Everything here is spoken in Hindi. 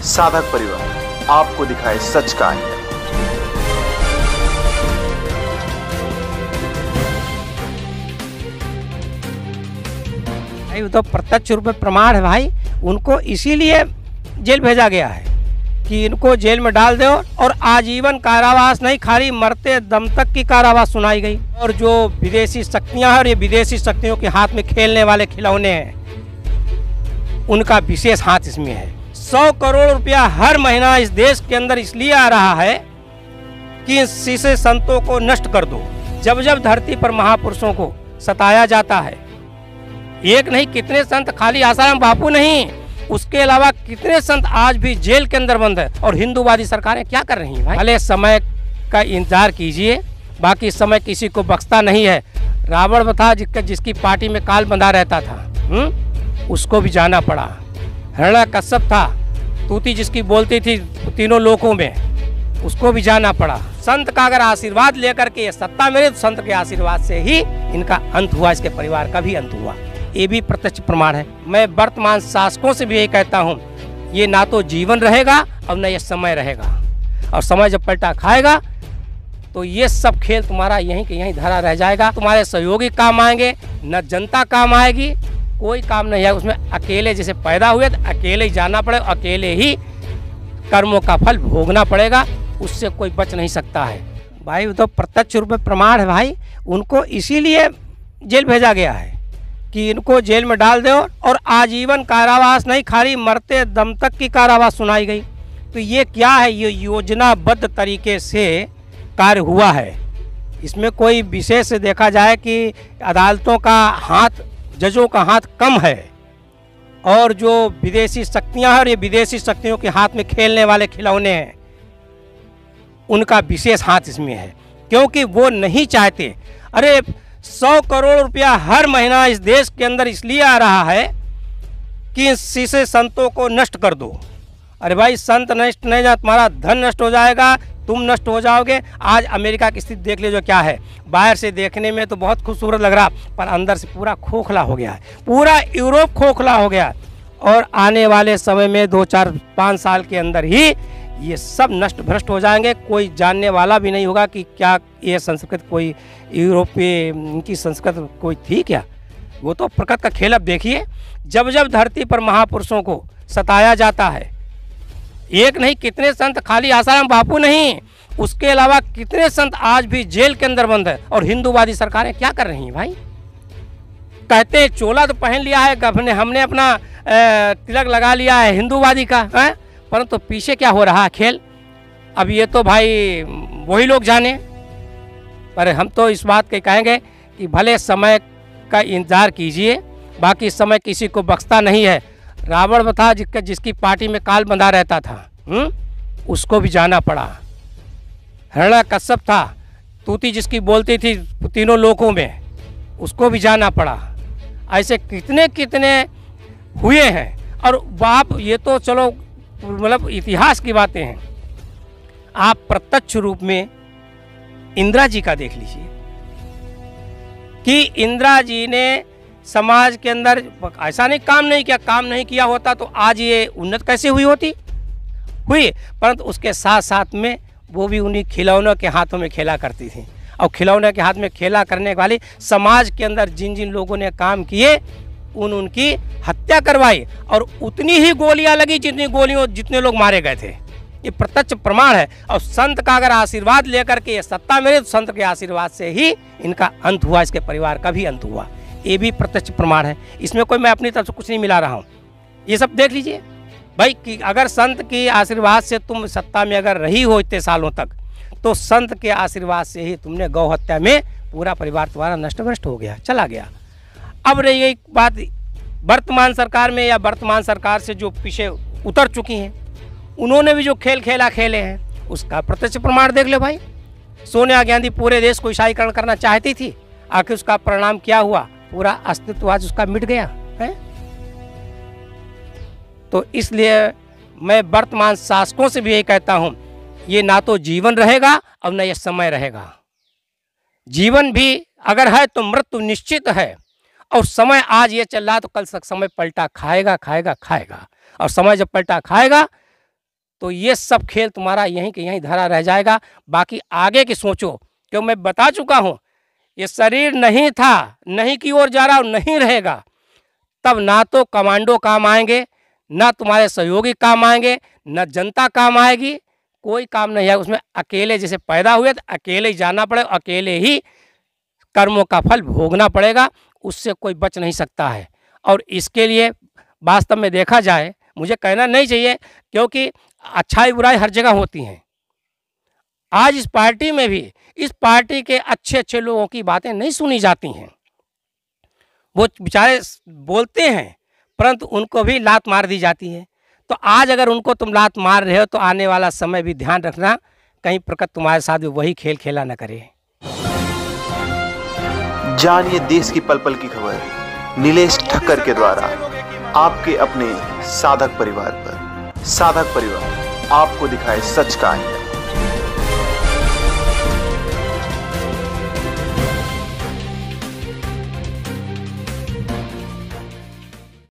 साधक परिवार आपको दिखाए सच का आईना। भाई वो तो प्रत्यक्ष रूप में प्रमाण है भाई। उनको इसीलिए जेल भेजा गया है कि इनको जेल में डाल दो और आजीवन कारावास नहीं, खाली मरते दम तक की कारावास सुनाई गई। और जो विदेशी शक्तियां हैं और ये विदेशी शक्तियों के हाथ में खेलने वाले खिलौने हैं, उनका विशेष हाथ इसमें है। 100 करोड़ रुपया हर महीना इस देश के अंदर इसलिए आ रहा है कि शीशे संतों को नष्ट कर दो। जब जब धरती पर महापुरुषों को सताया जाता है, एक नहीं कितने संत, खाली आसाराम बापू नहीं, उसके अलावा कितने संत आज भी जेल के अंदर बंद है। और हिंदूवादी सरकारें क्या कर रही हैं भाई? भले समय का इंतजार कीजिए, बाकी समय किसी को बख्शता नहीं है। रावण था जिसकी पार्टी में काल बंधा रहता था, उसको भी जाना पड़ा। हिरण्यकश्यप था, तूती जिसकी बोलती थी तीनों लोकों में, उसको भी जाना पड़ा। संत का अगर आशीर्वाद लेकर के ये सत्ता मिले तो संत के आशीर्वाद से ही इनका अंत हुआ, इसके परिवार का भी अंत हुआ। ये भी प्रत्यक्ष प्रमाण है। मैं वर्तमान शासकों से भी यही कहता हूँ, ये ना तो जीवन रहेगा और न ये समय रहेगा। और समय जब पलटा खाएगा तो ये सब खेल तुम्हारा यहीं के यहीं धरा रह जाएगा। तुम्हारे सहयोगी काम आएंगे, न जनता काम आएगी, कोई काम नहीं है उसमें। अकेले जैसे पैदा हुए तो अकेले ही जाना पड़ेगा, अकेले ही कर्मों का फल भोगना पड़ेगा, उससे कोई बच नहीं सकता है भाई। वो तो प्रत्यक्ष रूप में प्रमाण है भाई। उनको इसीलिए जेल भेजा गया है कि इनको जेल में डाल दो और आजीवन कारावास नहीं, खाली मरते दम तक की कारावास सुनाई गई। तो ये क्या है? ये योजनाबद्ध तरीके से कार्य हुआ है। इसमें कोई विशेष देखा जाए कि अदालतों का हाथ, जजों का हाथ कम है, और जो विदेशी शक्तियां हैं और ये विदेशी शक्तियों के हाथ में खेलने वाले खिलौने हैं, उनका विशेष हाथ इसमें है। क्योंकि वो नहीं चाहते। अरे 100 करोड़ रुपया हर महीना इस देश के अंदर इसलिए आ रहा है कि शीशे संतों को नष्ट कर दो। अरे भाई, संत नष्ट नहीं जा, तुम्हारा धन नष्ट हो जाएगा, तुम नष्ट हो जाओगे। आज अमेरिका की स्थिति देख लीजिए क्या है। बाहर से देखने में तो बहुत खूबसूरत लग रहा, पर अंदर से पूरा खोखला हो गया है। पूरा यूरोप खोखला हो गया। और आने वाले समय में 2-4-5 साल के अंदर ही ये सब नष्ट भ्रष्ट हो जाएंगे। कोई जानने वाला भी नहीं होगा कि क्या ये संस्कृत कोई यूरोपीय इनकी संस्कृत कोई थी क्या। वो तो प्रकृति का खेल। अब देखिए, जब जब धरती पर महापुरुषों को सताया जाता है, एक नहीं कितने संत, खाली आसाराम बापू नहीं, उसके अलावा कितने संत आज भी जेल के अंदर बंद है। और हिंदूवादी सरकारें क्या कर रही हैं भाई? कहते हैं चोला तो पहन लिया है, हमने अपना तिलक लगा लिया है हिंदूवादी का, है? परंतु तो पीछे क्या हो रहा है खेल, अब ये तो भाई वही लोग जाने। पर हम तो इस बात के कहेंगे कि भले समय का इंतजार कीजिए, बाकी समय किसी को बख्शता नहीं है। रावण था जिसकी पार्टी में काल बंधा रहता था, उसको भी जाना पड़ा। हिरण्यकश्यप था, तूती जिसकी बोलती थी तीनों लोकों में, उसको भी जाना पड़ा। ऐसे कितने कितने हुए हैं। और बाप, ये तो चलो मतलब इतिहास की बातें हैं। आप प्रत्यक्ष रूप में इंदिरा जी का देख लीजिए कि इंदिरा जी ने समाज के अंदर ऐसा नहीं काम नहीं किया। काम नहीं किया होता तो आज ये उन्नत कैसे हुई होती? हुई, परंतु उसके साथ साथ में वो भी उन्हीं खिलौनों के हाथों में खेला करती थी। और खिलौने के हाथ में खेला करने वाली समाज के अंदर जिन जिन लोगों ने काम किए, उनकी हत्या करवाई और उतनी ही गोलियां लगी जितने लोग मारे गए थे। ये प्रत्यक्ष प्रमाण है। और संत का अगर आशीर्वाद लेकर के ये सत्ता मिले तो संत के आशीर्वाद से ही इनका अंत हुआ, इसके परिवार का भी अंत हुआ। ये भी प्रत्यक्ष प्रमाण है। इसमें कोई मैं अपनी तरफ से कुछ नहीं मिला रहा हूँ। ये सब देख लीजिए भाई कि अगर संत के आशीर्वाद से तुम सत्ता में अगर रही हो इतने सालों तक, तो संत के आशीर्वाद से ही तुमने गौ हत्या में पूरा परिवार तुम्हारा नष्ट भ्रष्ट हो गया, चला गया। अब रही एक बात वर्तमान सरकार में, या वर्तमान सरकार से जो पीछे उतर चुकी हैं, उन्होंने भी जो खेल खेले हैं, उसका प्रत्यक्ष प्रमाण देख लो भाई। सोनिया गांधी पूरे देश को ईसाईकरण करना चाहती थी, आखिर उसका परिणाम क्या हुआ? पूरा अस्तित्व आज उसका मिट गया है। तो इसलिए मैं वर्तमान शासकों से भी यही कहता हूँ, ये ना तो जीवन रहेगा और न ये समय रहेगा। जीवन भी अगर है तो मृत्यु निश्चित है, और समय आज ये चल रहा तो कल समय पलटा खाएगा। और समय जब पलटा खाएगा तो ये सब खेल तुम्हारा यहीं के यहीं धरा रह जाएगा। बाकी आगे की सोचो, क्यों मैं बता चुका हूँ ये शरीर नहीं था, नहीं की ओर जा रहा और नहीं रहेगा, तब ना तो कमांडो काम आएंगे, ना तुम्हारे सहयोगी काम आएंगे, ना जनता काम आएगी, कोई काम नहीं है उसमें। अकेले जैसे पैदा हुए तो अकेले ही जाना पड़ेगा, अकेले ही कर्मों का फल भोगना पड़ेगा, उससे कोई बच नहीं सकता है। और इसके लिए वास्तव में देखा जाए, मुझे कहना नहीं चाहिए क्योंकि अच्छाई बुराई हर जगह होती हैं। आज इस पार्टी में भी इस पार्टी के अच्छे अच्छे लोगों की बातें नहीं सुनी जाती हैं। वो बेचारे बोलते हैं परंतु उनको भी लात मार दी जाती है। तो आज अगर उनको तुम लात मार रहे हो तो आने वाला समय भी ध्यान रखना, कहीं प्रकट तुम्हारे साथ भी वही खेल खेला न करे। जानिए देश की पल पल की खबर नीलेश ठक्कर के द्वारा आपके अपने साधक परिवार पर। साधक परिवार आपको दिखाए सच का आईना।